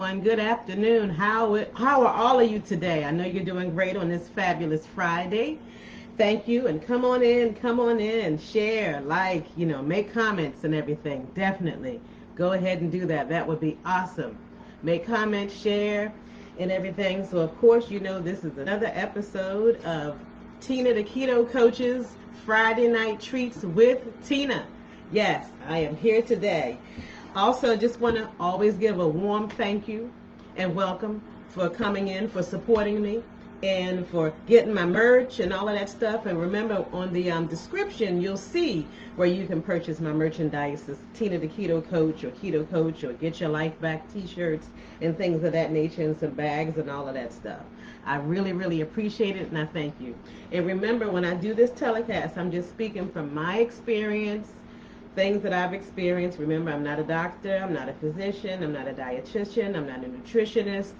everyone. Good afternoon. How are all of you today? I know you're doing great on this fabulous Friday. Thank you, and come on in, share, like, make comments and everything. Definitely go ahead and do that. That would be awesome. Make comments, share, and everything. So, of course, this is another episode of Tina the Keto Coach's Friday Night Treats with Tina. Yes, I am here today. Also, just want to always give a warm thank you and welcome for coming in, for supporting me, and for getting my merch and all of that stuff. And remember, on the description, you'll see where you can purchase my merchandise. It's Tina the Keto Coach or Get Your Life Back t-shirts and things of that nature, and some bags and all of that stuff. I really, really appreciate it, and I thank you. And remember, when I do this telecast, I'm just speaking from my experience, things that I've experienced. Remember, I'm not a doctor, I'm not a physician, I'm not a dietitian, I'm not a nutritionist,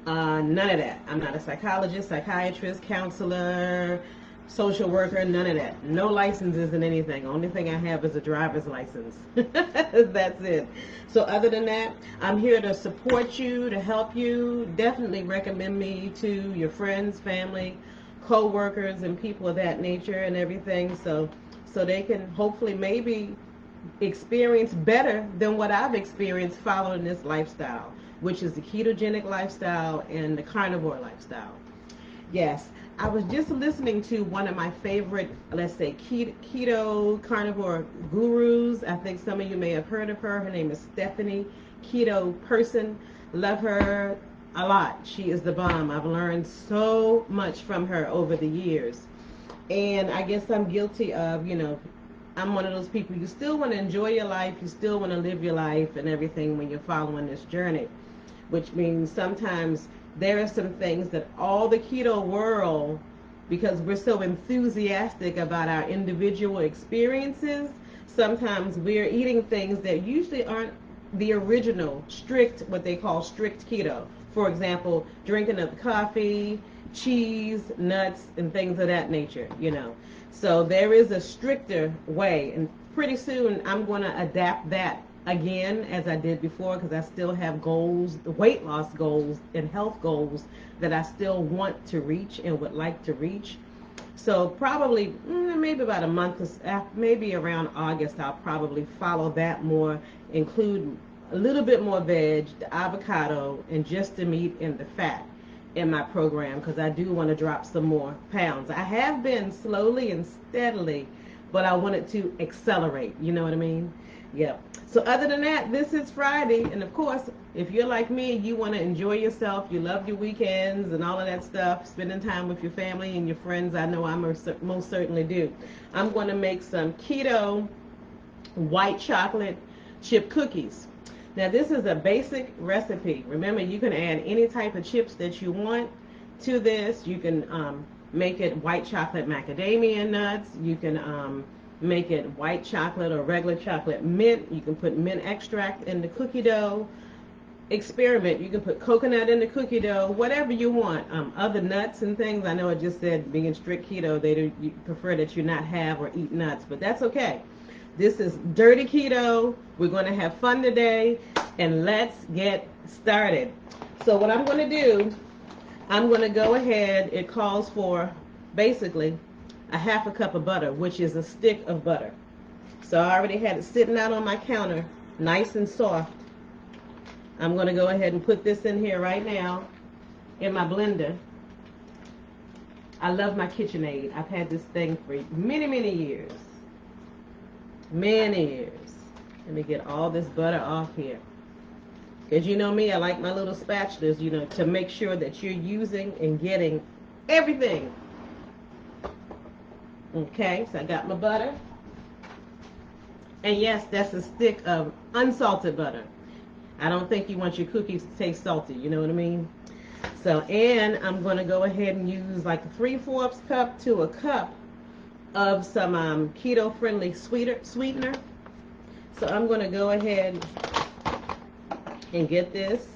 none of that. I'm not a psychologist, psychiatrist, counselor, social worker, none of that. No licenses in anything. Only thing I have is a driver's license. That's it. So other than that, I'm here to support you, to help you. Definitely recommend me to your friends, family, co-workers, and people of that nature and everything, so they can hopefully maybe experience better than what I've experienced following this lifestyle, which is the ketogenic lifestyle and the carnivore lifestyle. Yes, I was just listening to one of my favorite, let's say, keto carnivore gurus. I think some of you may have heard of her. Her name is Stephanie Keto Person. Love her a lot. She is the bomb. I've learned so much from her over the years. And I guess I'm guilty of, I'm one of those people, you still want to enjoy your life, you still want to live your life and everything when you're following this journey, which means sometimes there are some things that all the keto world, because we're so enthusiastic about our individual experiences, sometimes we're eating things that usually aren't the original strict, what they call strict keto. For example, drinking of coffee, cheese, nuts, and things of that nature, So there is a stricter way, and pretty soon I'm going to adapt that again as I did before, because I still have goals, the weight loss goals and health goals that I still want to reach and would like to reach. So probably maybe about a month, maybe around August, I'll probably follow that more, include a little bit more veg, the avocado, and just the meat and the fat in my program, because I do want to drop some more pounds. I have been slowly and steadily, but I wanted to accelerate, you know what I mean? Yep. So other than that, this is Friday, and of course, if you're like me, you want to enjoy yourself, you love your weekends and all of that stuff, spending time with your family and your friends, I know I most certainly do. I'm going to make some keto white chocolate chip cookies. Now, this is a basic recipe. Remember, you can add any type of chips that you want to this. You can make it white chocolate macadamia nuts. You can make it white chocolate or regular chocolate mint. You can put mint extract in the cookie dough. Experiment. You can put coconut in the cookie dough, whatever you want. Other nuts and things. I know it just said being strict keto, they prefer that you not have or eat nuts, but that's okay. This is dirty keto. We're going to have fun today, and let's get started. So what I'm going to do, I'm going to go ahead. It calls for basically a half a cup of butter, which is a stick of butter. So I already had it sitting out on my counter, nice and soft. I'm going to go ahead and put this in here right now in my blender. I love my KitchenAid. I've had this thing for many, many years. Many years. Let me get all this butter off here. Because you know me, I like my little spatulas, to make sure that you're using and getting everything. Okay, so I got my butter. And yes, that's a stick of unsalted butter. I don't think you want your cookies to taste salty, you know what I mean? So, and I'm going to go ahead and use like a 3/4 cup to a cup of some keto-friendly sweetener. So I'm going to go ahead and get this.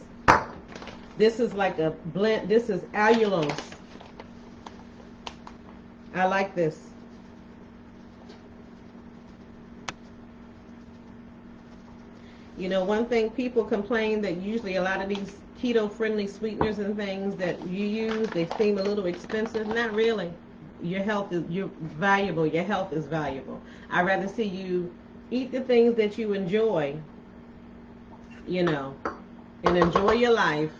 This is like a blend. This is allulose. I like this. One thing people complain that usually a lot of these keto-friendly sweeteners and things that you use, they seem a little expensive. Not really. You're valuable. Your health is valuable. I'd rather see you eat the things that you enjoy, you know, and enjoy your life,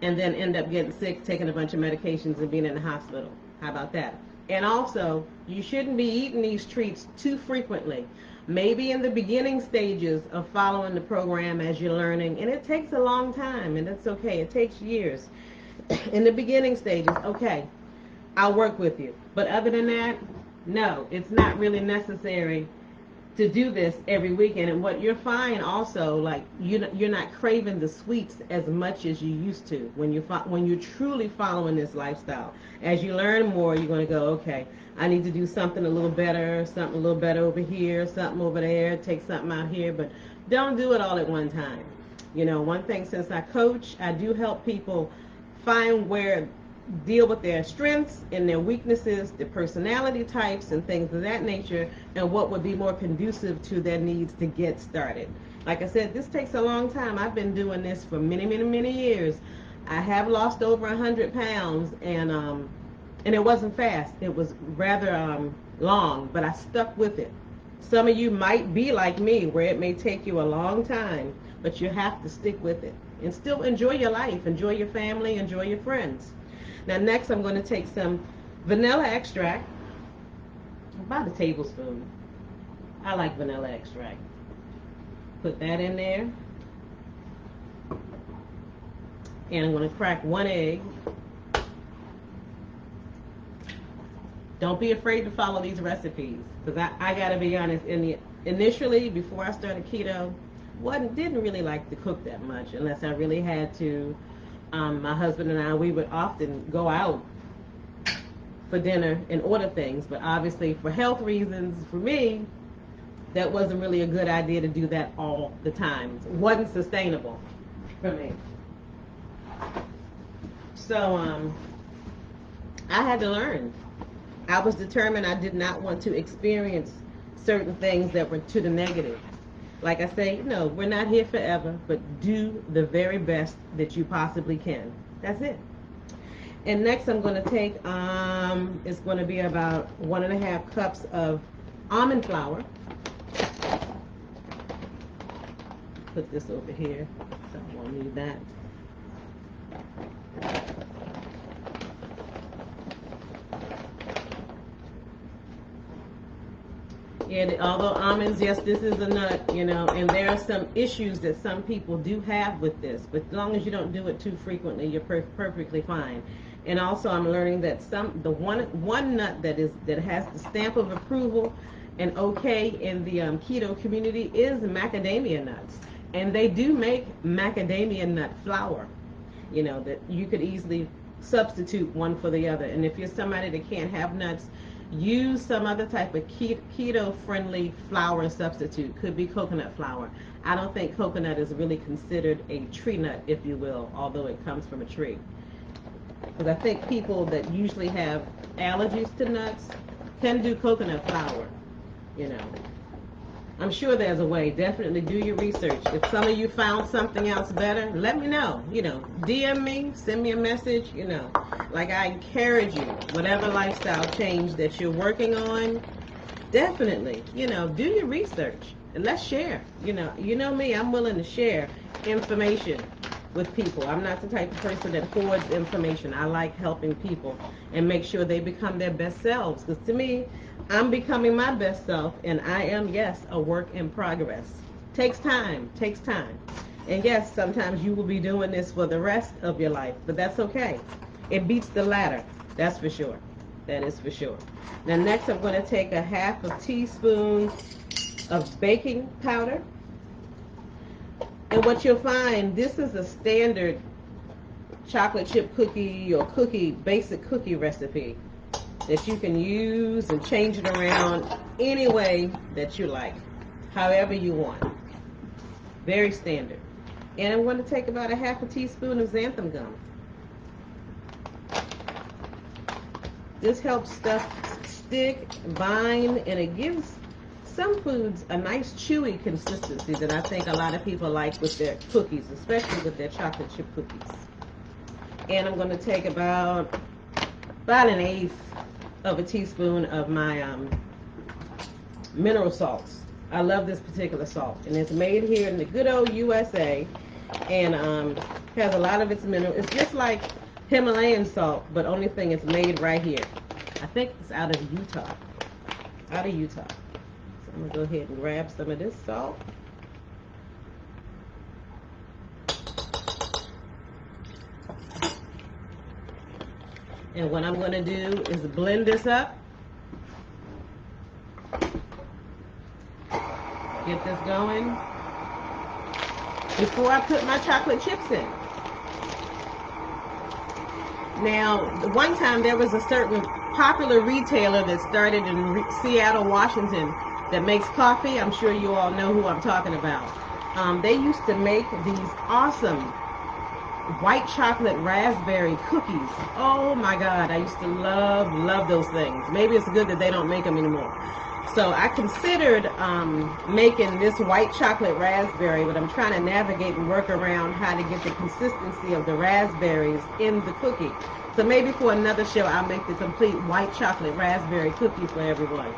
and then end up getting sick, taking a bunch of medications, and being in the hospital. How about that? And also, you shouldn't be eating these treats too frequently. Maybe in the beginning stages of following the program as you're learning, and it takes a long time, and that's okay. It takes years. In the beginning stages, okay, I'll work with you. But other than that, no, it's not really necessary to do this every weekend. And what you'll find also, like, you're not craving the sweets as much as you used to when you're truly following this lifestyle. As you learn more, you're going to go, okay, I need to do something a little better, something a little better over here, something over there, take something out here, but don't do it all at one time. You know, one thing, since I coach, I do help people find deal with their strengths and their weaknesses, their personality types and things of that nature, and what would be more conducive to their needs to get started. Like I said, this takes a long time. I've been doing this for many, many, many years. I have lost over 100 pounds, and it wasn't fast. It was rather long, but I stuck with it. Some of you might be like me, where it may take you a long time, but you have to stick with it and still enjoy your life, enjoy your family, enjoy your friends. Now next, I'm going to take some vanilla extract, about a tablespoon. I like vanilla extract. Put that in there. And I'm going to crack 1 egg. Don't be afraid to follow these recipes, because I got to be honest, initially, before I started keto, didn't really like to cook that much unless I really had to. My husband and I, we would often go out for dinner and order things, but obviously for health reasons, for me, that wasn't really a good idea to do that all the time. It wasn't sustainable for me. So I had to learn. I was determined I did not want to experience certain things that were to the negative. Like I say, no, we're not here forever, but do the very best that you possibly can. That's it. And next I'm going to take, it's going to be about 1.5 cups of almond flour. Put this over here, so I won't need that. Yeah, although almonds, yes, this is a nut, you know, and there are some issues that some people do have with this, but as long as you don't do it too frequently, you're perfectly fine. And also, I'm learning that the one nut that has the stamp of approval and okay in the keto community is macadamia nuts, and they do make macadamia nut flour. You know, that you could easily substitute one for the other. And if you're somebody that can't have nuts, use some other type of keto-friendly flour substitute. Could be coconut flour. I don't think coconut is really considered a tree nut, if you will, although it comes from a tree. Because I think people that usually have allergies to nuts can do coconut flour, you know. I'm sure there's a way. Definitely do your research. If some of you found something else better, let me know. You know, DM me, send me a message, you know. Like, I encourage you, whatever lifestyle change that you're working on, definitely, you know, do your research and let's share. You know me, I'm willing to share information with people. I'm not the type of person that hoards information. I like helping people and make sure they become their best selves. Because to me, I'm becoming my best self, and I am, yes, a work in progress. Takes time. And yes, sometimes you will be doing this for the rest of your life, but that's okay. It beats the latter, that's for sure. That is for sure. Now next, I'm going to take a 1/2 teaspoon of baking powder. And what you'll find, this is a standard chocolate chip cookie or basic cookie recipe that you can use and change it around any way that you like, however you want. Very standard. And I'm going to take about a 1/2 teaspoon of xanthan gum. This helps stuff stick, bind, and it gives some foods a nice chewy consistency that I think a lot of people like with their cookies, especially with their chocolate chip cookies. And I'm going to take about 1/8 of a teaspoon of my mineral salts. I love this particular salt, and it's made here in the good old USA, and has a lot of its mineral. It's just like Himalayan salt, but only thing it's made right here. I think it's out of Utah. So I'm gonna go ahead and grab some of this salt. And what I'm gonna do is blend this up. Get this going before I put my chocolate chips in. Now, one time there was a certain popular retailer that started in Seattle, Washington, that makes coffee. I'm sure you all know who I'm talking about. They used to make these awesome white chocolate raspberry cookies. Oh my God, I used to love those things. Maybe it's good that they don't make them anymore. So I considered making this white chocolate raspberry, but I'm trying to navigate and work around how to get the consistency of the raspberries in the cookie. So maybe for another show, I'll make the complete white chocolate raspberry cookie for everyone.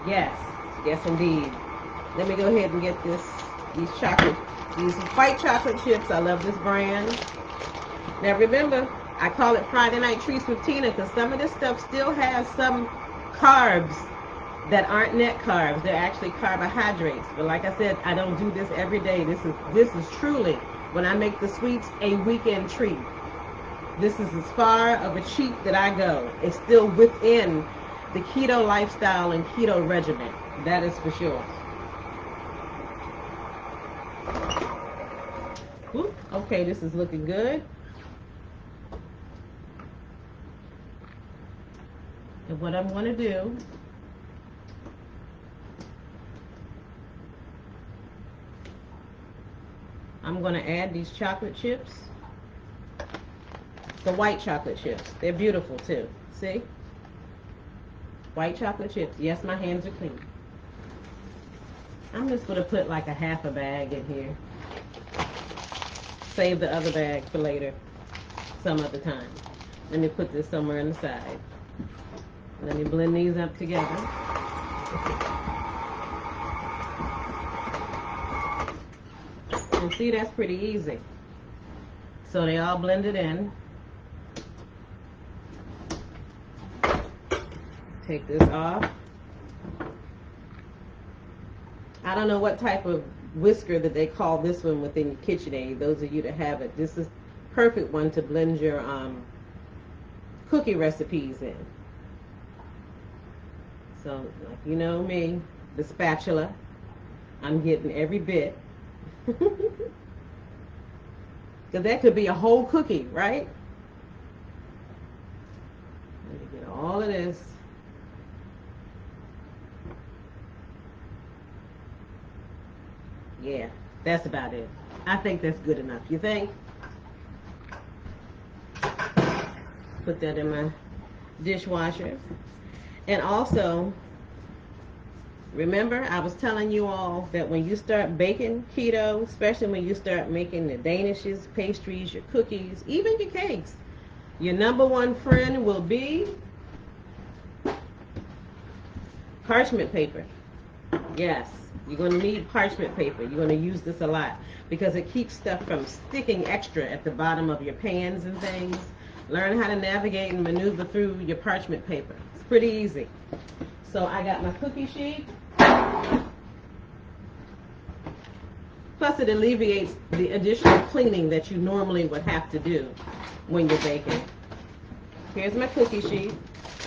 Yes indeed. Let me go ahead and get these white chocolate chips. I love this brand. Now remember, I call it Friday Night Treats with Tina because some of this stuff still has some carbs that aren't net carbs. They're actually carbohydrates. But like I said, I don't do this every day. This is truly, when I make the sweets, a weekend treat. This is as far of a cheat that I go. It's still within the keto lifestyle and keto regimen. That is for sure. Ooh, okay, this is looking good. And what I'm going to do, I'm going to add these chocolate chips, the white chocolate chips. They're beautiful too. See? White chocolate chips. Yes, my hands are clean. I'm just going to put like a half a bag in here. Save the other bag for later, some other time. Let me put this somewhere on the side. Let me blend these up together. And see, that's pretty easy. So they all blended in. Take this off. I don't know what type of whisker that they call this one within your KitchenAid. Those of you that have it, this is a perfect one to blend your cookie recipes in. So, like you know me, the spatula, I'm getting every bit. Because that could be a whole cookie, right? Let me get all of this. Yeah, that's about it. I think that's good enough. You think? Put that in my dishwasher. And also, remember, I was telling you all that when you start baking keto, especially when you start making the danishes, pastries, your cookies, even your cakes, your number one friend will be parchment paper. Yes, you're going to need parchment paper. You're going to use this a lot because it keeps stuff from sticking extra at the bottom of your pans and things. Learn how to navigate and maneuver through your parchment paper. It's pretty easy. So I got my cookie sheet. Plus it alleviates the additional cleaning that you normally would have to do when you're baking. Here's my cookie sheet.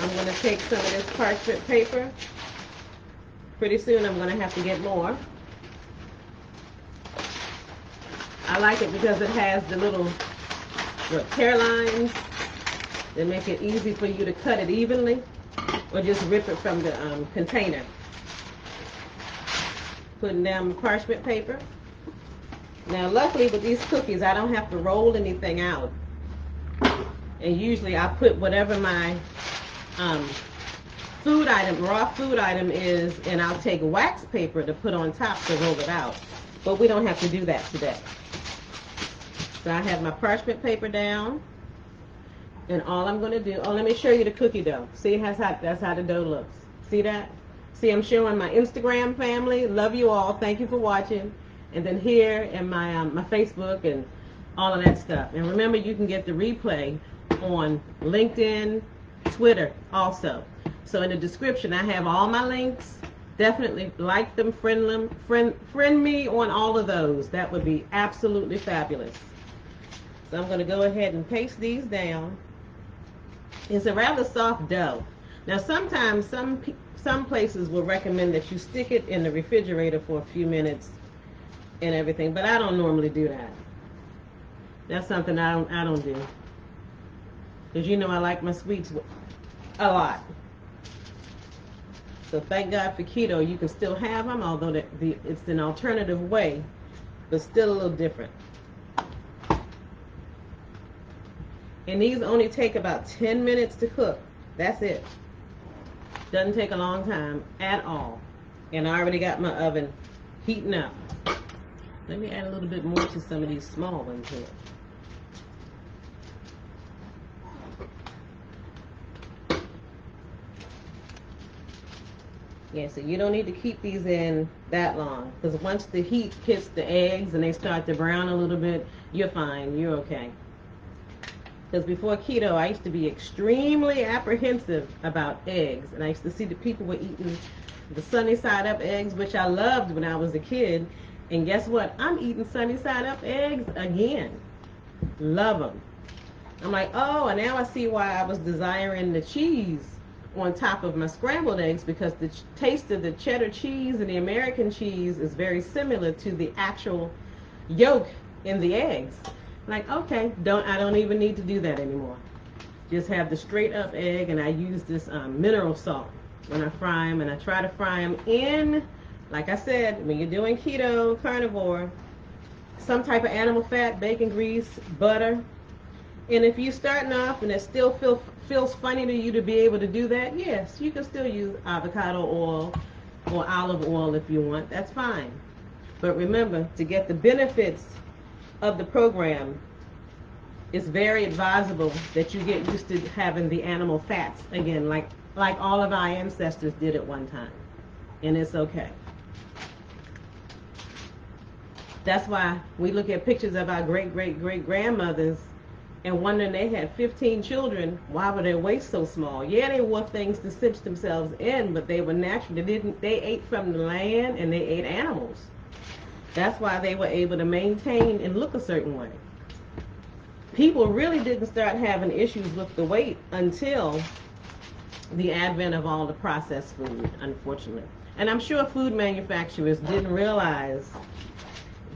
I'm going to take some of this parchment paper. Pretty soon I'm going to have to get more. I like it because it has the little tear lines that make it easy for you to cut it evenly or just rip it from the container. Putting down the parchment paper. Now luckily with these cookies I don't have to roll anything out. And usually I put whatever my food item, raw food item is, and I'll take wax paper to put on top to roll it out. But we don't have to do that today. So I have my parchment paper down. And all I'm going to do, oh, let me show you the cookie dough. See, that's how the dough looks. See that? See, I'm showing my Instagram family. Love you all. Thank you for watching. And then here in my my Facebook and all of that stuff. And remember, you can get the replay on LinkedIn, Twitter also. So in the description, I have all my links. Definitely like them, friend me on all of those. That would be absolutely fabulous. So I'm going to go ahead and paste these down. It's a rather soft dough. Now sometimes some places will recommend that you stick it in the refrigerator for a few minutes and everything, but I don't normally do that. That's something I don't do. Because you know I like my sweets a lot. So thank God for keto. You can still have them, although it's an alternative way, but still a little different. And these only take about 10 minutes to cook. That's it. Doesn't take a long time at all. And I already got my oven heating up. Let me add a little bit more to some of these small ones here. Yeah, so you don't need to keep these in that long, because once the heat hits the eggs and they start to brown a little bit, you're fine, you're okay. Because before keto, I used to be extremely apprehensive about eggs, and I used to see the people were eating the sunny side up eggs, which I loved when I was a kid, and guess what? I'm eating sunny side up eggs again. Love them. I'm like, oh, and now I see why I was desiring the cheese on top of my scrambled eggs, because the taste of the cheddar cheese and the American cheese is very similar to the actual yolk in the eggs. Like, okay, I don't even need to do that anymore. Just have the straight up egg, and I use this mineral salt when I fry them, and I try to fry them in, like I said, when you're doing keto, carnivore, some type of animal fat, bacon grease, butter. And if you're starting off and it still feels funny to you to be able to do that, yes, you can still use avocado oil or olive oil if you want. That's fine. But remember, to get the benefits of the program, it's very advisable that you get used to having the animal fats again, like all of our ancestors did at one time. And it's okay. That's why we look at pictures of our great-great-great-grandmothers and wondering they had 15 children, why were their waists so small? Yeah, they wore things to cinch themselves in, but they were natural. They ate from the land, and they ate animals. That's why they were able to maintain and look a certain way. People really didn't start having issues with the weight until the advent of all the processed food, unfortunately. And I'm sure food manufacturers didn't realize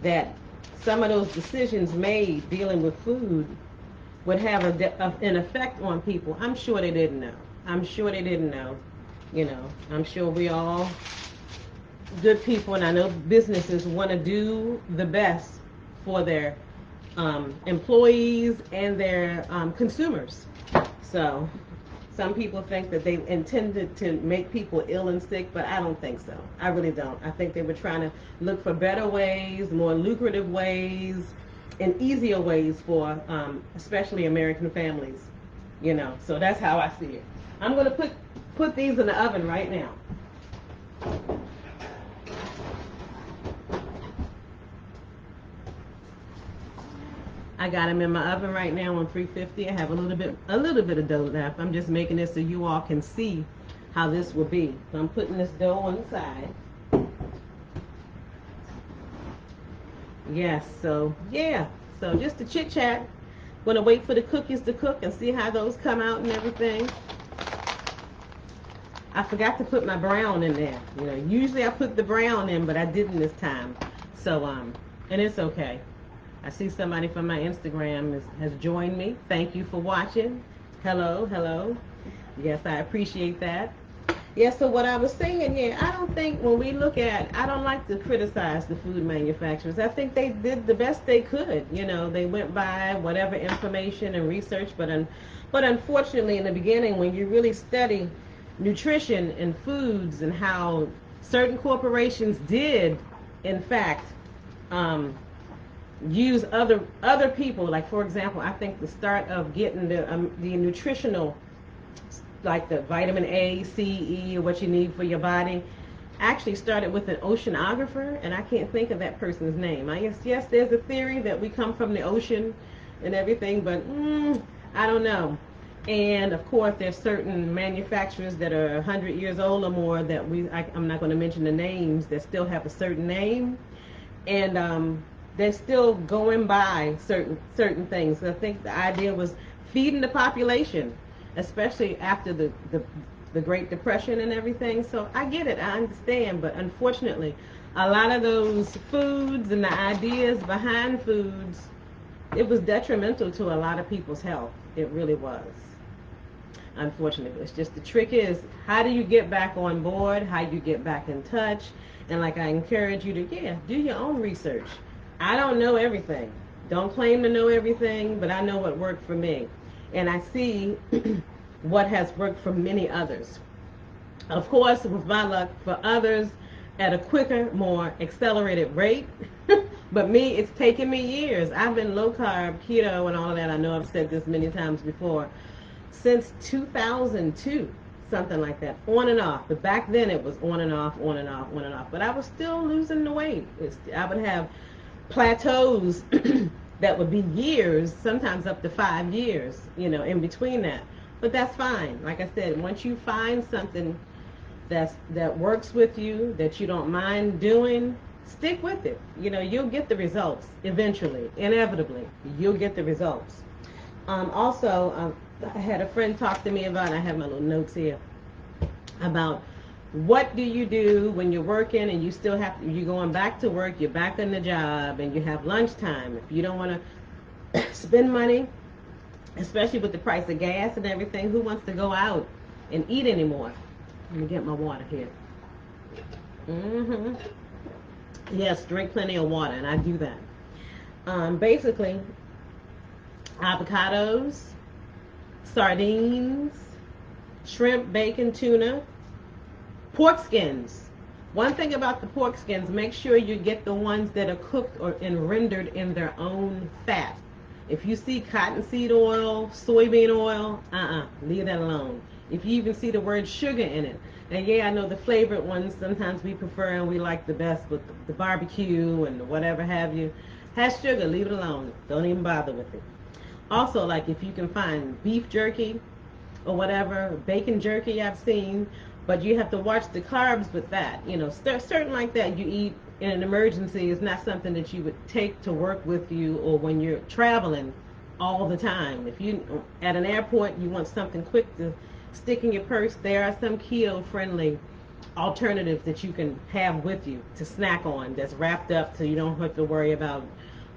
that some of those decisions made dealing with food would have an effect on people. I'm sure they didn't know. I'm sure they didn't know. You know, I'm sure we all good people, and I know businesses want to do the best for their employees and their consumers. So some people think that they intended to make people ill and sick, but I don't think so. I really don't. I think they were trying to look for better ways, more lucrative ways, and easier ways for especially American families, you know. So that's how I see it. I'm going to put these in the oven right now. I got them in my oven right now on 350. I have a little bit of dough left. I'm just making this so you all can see how this will be. So I'm putting this dough on the side. Yes, so yeah, so just to chit chat. Gonna wait for the cookies to cook and see how those come out and everything. I forgot to put my brown in there. You know, usually I put the brown in, but I didn't this time. So and it's okay. I see somebody from my Instagram has joined me. Thank you for watching. Hello, hello. Yes, I appreciate that. Yeah, so what I was saying here, I don't think when we look at, I don't like to criticize the food manufacturers. I think they did the best they could. You know, they went by whatever information and research, but unfortunately in the beginning when you really study nutrition and foods, and how certain corporations did, in fact, um, use other people. Like, for example, I think the start of getting the nutritional, like the vitamin A, C, E, or what you need for your body, actually started with an oceanographer, and I can't think of that person's name. I guess, yes, there's a theory that we come from the ocean and everything, but I don't know. And of course, there's certain manufacturers that are 100 years old or more that I'm not going to mention the names, that still have a certain name, and they're still going by certain things. I think the idea was feeding the population, especially after the Great Depression and everything. So I get it, I understand, but unfortunately, a lot of those foods and the ideas behind foods, it was detrimental to a lot of people's health. It really was. Unfortunately, it's just, the trick is, how do you get back on board? How you get back in touch? And like, I encourage you to, do your own research. I don't know everything. Don't claim to know everything, but I know what worked for me. And I see what has worked for many others. Of course, with my luck, for others at a quicker, more accelerated rate. But me, it's taken me years. I've been low carb, keto, and all of that. I know I've said this many times before. Since 2002, something like that, on and off. But back then it was on and off, on and off, on and off. But I was still losing the weight. I would have plateaus that would be years, sometimes up to 5 years, in between that. But that's fine. Like I said, once you find something that works with you, that you don't mind doing, stick with it. You'll get the results eventually, inevitably. You'll get the results. Also, I had a friend talk to me about, I have my little notes here, about what do you do when you're working and you're going back to work, you're back on the job, and you have lunchtime. If you don't want to spend money, especially with the price of gas and everything, who wants to go out and eat anymore? Let me get my water here. Yes, drink plenty of water, and I do that. Basically, avocados, sardines, shrimp, bacon, tuna, pork skins. One thing about the pork skins, make sure you get the ones that are cooked and rendered in their own fat. If you see cottonseed oil, soybean oil, leave that alone. If you even see the word sugar in it, and I know the flavored ones sometimes we prefer and we like the best, with the barbecue and the whatever have you, has sugar, leave it alone. Don't even bother with it. Also, like, if you can find beef jerky or whatever, bacon jerky I've seen, but you have to watch the carbs with that. Certain like that you eat in an emergency is not something that you would take to work with you or when you're traveling all the time. If you at an airport, you want something quick to stick in your purse, there are some keto-friendly alternatives that you can have with you to snack on, that's wrapped up so you don't have to worry about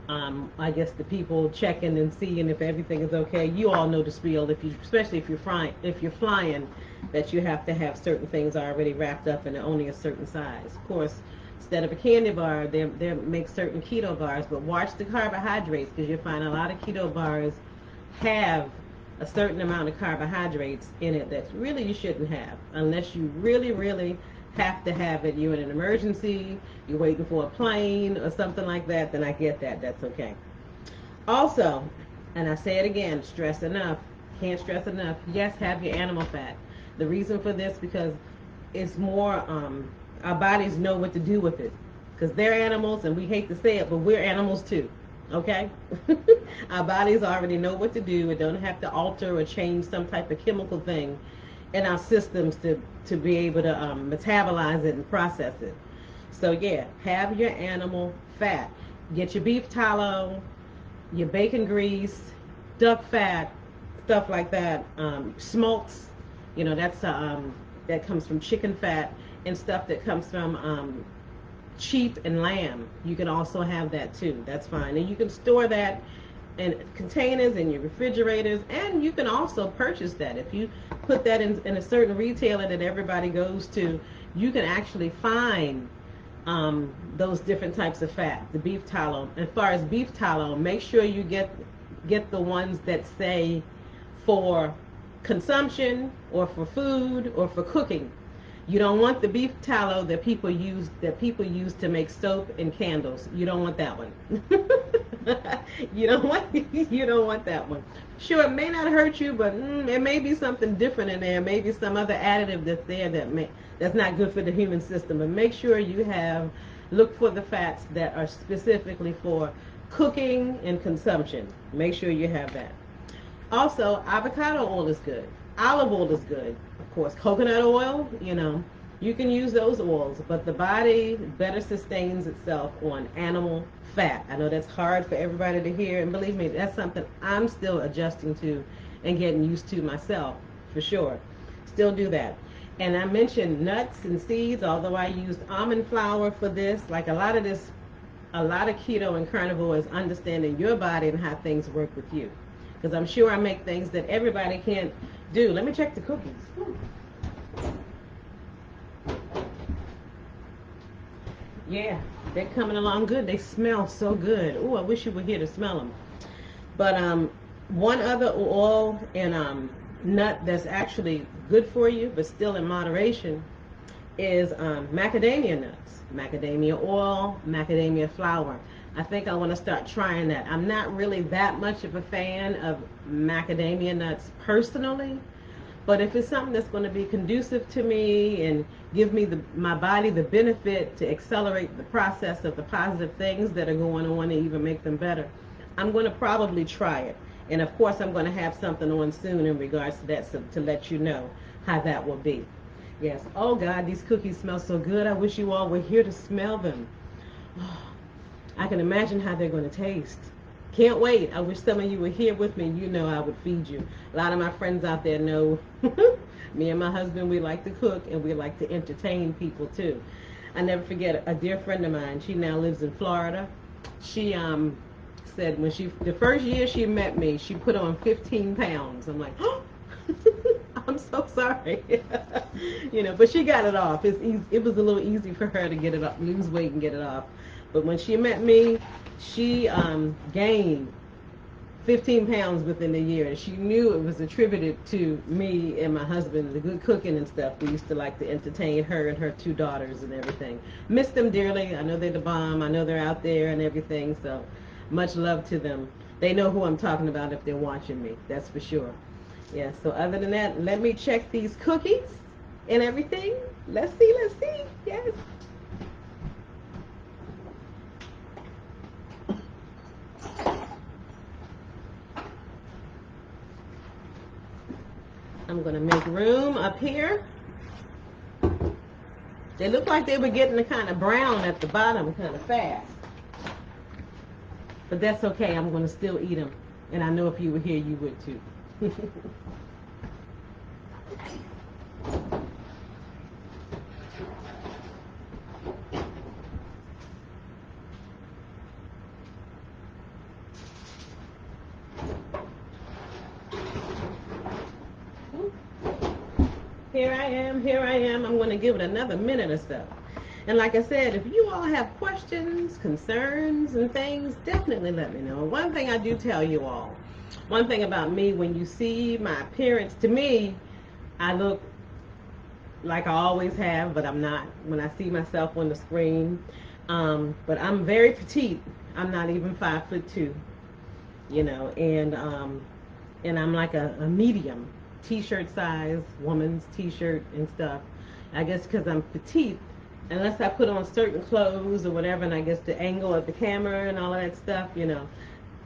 I guess the people checking and seeing if everything is okay. You all know the spiel, especially if you're flying, that you have to have certain things already wrapped up and only a certain size. Of course, instead of a candy bar, they make certain keto bars, but watch the carbohydrates, because you'll find a lot of keto bars have a certain amount of carbohydrates in it that really you shouldn't have, unless you really, really have to have it. You're in an emergency, you're waiting for a plane or something like that, then I get that. That's okay. Also, and I say it again, can't stress enough, yes, have your animal fat. The reason for this, because it's more, our bodies know what to do with it, because they're animals, and we hate to say it, but we're animals too. Okay? Our bodies already know what to do. It don't have to alter or change some type of chemical thing in our systems to be able to metabolize it and process it. So have your animal fat. Get your beef tallow, your bacon grease, duck fat, stuff like that. Smokes, that comes from chicken fat, and stuff that comes from sheep and lamb. You can also have that too. That's fine. And you can store that in containers in your refrigerators, and you can also purchase that. If you put that in a certain retailer that everybody goes to, you can actually find those different types of fat, the beef tallow. As far as beef tallow, make sure you get the ones that say for consumption or for food or for cooking. You don't want the beef tallow that people use to make soap and candles. You don't want that one. You don't want that one. Sure, it may not hurt you, but there may be something different in there. Maybe some other additive that's there that's not good for the human system. But make sure you look for the fats that are specifically for cooking and consumption. Make sure you have that. Also, avocado oil is good. Olive oil is good. Of course, coconut oil, you can use those oils, but the body better sustains itself on animal fat. I know that's hard for everybody to hear, and believe me, that's something I'm still adjusting to and getting used to myself, for sure. Still do that. And I mentioned nuts and seeds, although I used almond flour for this. Like a lot of keto and carnivore is understanding your body and how things work with you. Because I'm sure I make things that everybody can't do. Let me check the cookies. Yeah, they're coming along good. They smell so good. Oh, I wish you were here to smell them. But one other oil and nut that's actually good for you, but still in moderation, is macadamia nuts. Macadamia oil, macadamia flour. I think I want to start trying that. I'm not really that much of a fan of macadamia nuts personally, but if it's something that's going to be conducive to me and give me my body the benefit to accelerate the process of the positive things that are going on and even make them better, I'm going to probably try it. And of course, I'm going to have something on soon in regards to that, so, to let you know how that will be. Yes. Oh God, these cookies smell so good. I wish you all were here to smell them. Oh, I can imagine how they're going to taste. Can't wait. I wish some of you were here with me. You know I would feed you. A lot of my friends out there know me and my husband, we like to cook and we like to entertain people too. I never forget a dear friend of mine. She now lives in Florida. She said the first year she met me, she put on 15 pounds. I'm like, oh, I'm so sorry. But she got it off. It was a little easy for her to get it off, lose weight and get it off. But when she met me, she gained 15 pounds within a year. And she knew it was attributed to me and my husband, the good cooking and stuff. We used to like to entertain her and her 2 daughters and everything. Miss them dearly. I know they're the bomb. I know they're out there and everything. So much love to them. They know who I'm talking about if they're watching me. That's for sure. Yeah, so other than that, let me check these cookies and everything. Let's see. Yes. I'm going to make room up here. They look like they were getting kind of brown at the bottom kind of fast. But that's okay. I'm going to still eat them. And I know if you were here, you would too. Here I am. I'm going to give it another minute or so. And like I said, if you all have questions, concerns, and things, definitely let me know. One thing I do tell you all, one thing about me, when you see my appearance, to me, I look like I always have, but I'm not when I see myself on the screen. But I'm very petite. I'm not even 5'2", and I'm like a medium. T-shirt size, woman's T-shirt and stuff. I guess because I'm petite, unless I put on certain clothes or whatever, and I guess the angle of the camera and all of that stuff,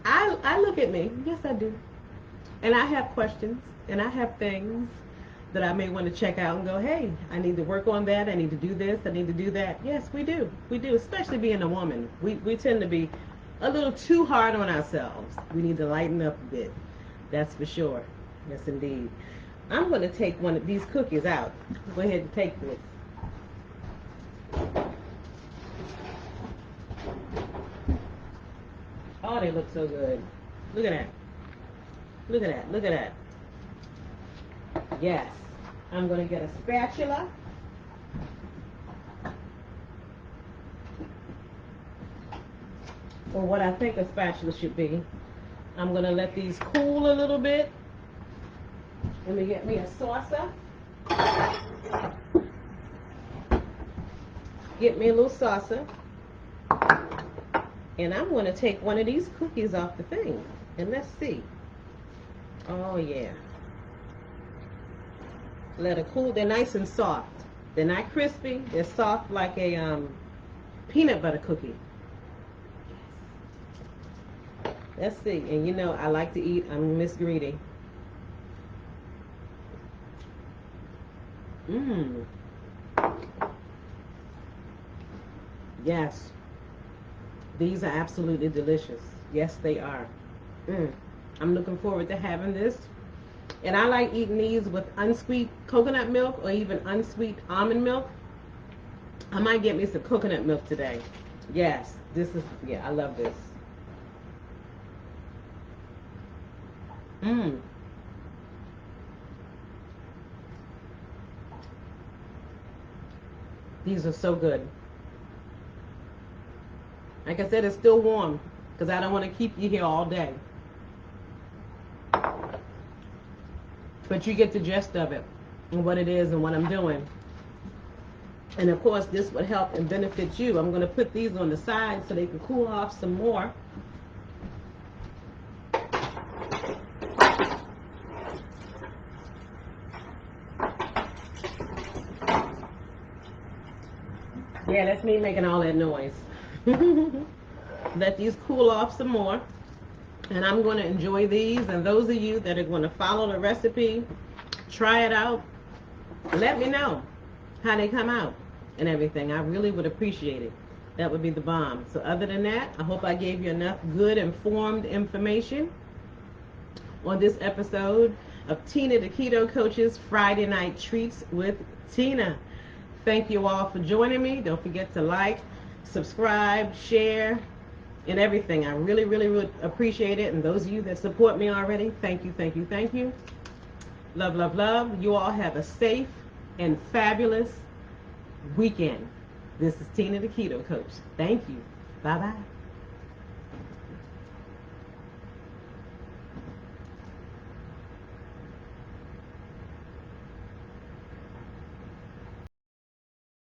I look at me. Yes, I do. And I have questions, and I have things that I may want to check out and go, hey, I need to work on that. I need to do this. I need to do that. Yes, we do. We do, especially being a woman. We tend to be a little too hard on ourselves. We need to lighten up a bit. That's for sure. Yes, indeed. I'm going to take one of these cookies out. Go ahead and take this. Oh, they look so good. Look at that. Look at that. Look at that. Yes. I'm going to get a spatula. Or what I think a spatula should be. I'm going to let these cool a little bit. Let me get me a saucer. Get me a little saucer. And I'm going to take one of these cookies off the thing. And let's see. Oh, yeah. Let it cool. They're nice and soft. They're not crispy. They're soft like a peanut butter cookie. Let's see. And you know, I like to eat. I'm Miss Greedy. Mmm. Yes. These are absolutely delicious. Yes, they are. I'm looking forward to having this. And I like eating these with unsweet coconut milk or even unsweet almond milk. I might get me some coconut milk today. Yes, this is, yeah, I love this. These are so good. Like I said, it's still warm because I don't want to keep you here all day. But you get the gist of it and what it is and what I'm doing. And of course, this would help and benefit you. I'm going to put these on the side so they can cool off some more. Yeah, that's me making all that noise. Let these cool off some more. And I'm going to enjoy these. And those of you that are going to follow the recipe, try it out. Let me know how they come out and everything. I really would appreciate it. That would be the bomb. So other than that, I hope I gave you enough good informed information on this episode of Tina the Keto Coach's Friday Night Treats with Tina. Thank you all for joining me. Don't forget to like, subscribe, share, and everything. I really, really would appreciate it. And those of you that support me already, thank you, thank you, thank you. Love, love, love. You all have a safe and fabulous weekend. This is Tina the Keto Coach. Thank you. Bye-bye.